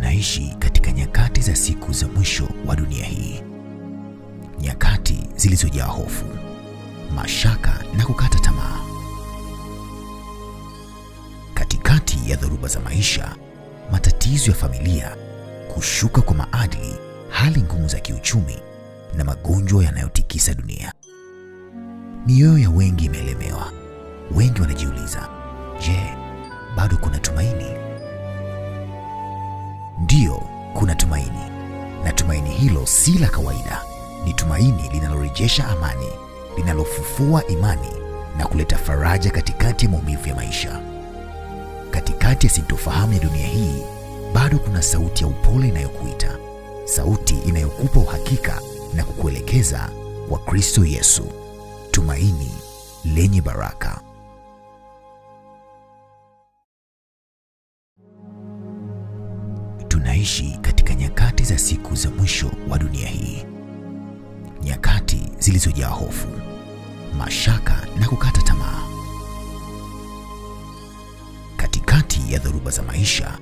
Tunaishi katika nyakati za siku za mwisho wa dunia hii, nyakati zilizojaa hofu, mashaka na kukata tamaa. Katikati ya dhoruba za maisha, matatizo ya familia, kushuka kwa maadili, hali ngumu za kiuchumi na magonjwa yanayotikisa dunia, mioyo ya wengi imelemewa. Wengi wanajiuliza, je, bado kuna tumaini? Ndiyo, kuna tumaini, na tumaini hilo si la kawaida. Ni tumaini linalorejesha amani, linalofufua imani na kuleta faraja katikati ya maumivu ya maisha. Katikati ya sintofahamu ya dunia hii, bado kuna sauti ya upole inayokuita, sauti inayokupa uhakika na kukuelekeza kwa Kristo Yesu, tumaini lenye baraka. Tunaishi katika nyakati za siku za mwisho wa dunia hii, nyakati zilizojaa hofu, mashaka na kukata tamaa. Katikati ya dhoruba za maisha,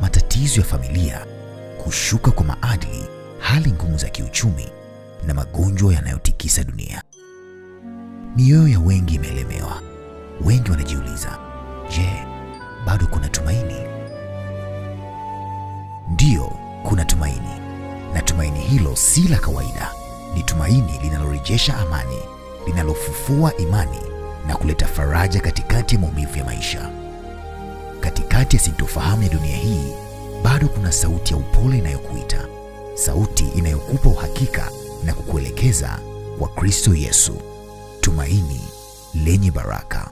matatizo ya familia, kushuka kwa maadili, hali ngumu za kiuchumi na magonjwa yanayotikisa dunia, mioyo ya wengi imelemewa. Wengi wanajiuliza, je, bado kuna tumaini? Ndiyo, kuna tumaini, na tumaini hilo si la kawaida. Ni tumaini linalorejesha amani, linalofufua imani na kuleta faraja katikati ya maumivu ya maisha. Katikati ya sintofahamu ya dunia hii, bado kuna sauti ya upole inayokuita, sauti inayokupa uhakika na kukuelekeza kwa Kristo Yesu, tumaini lenye baraka.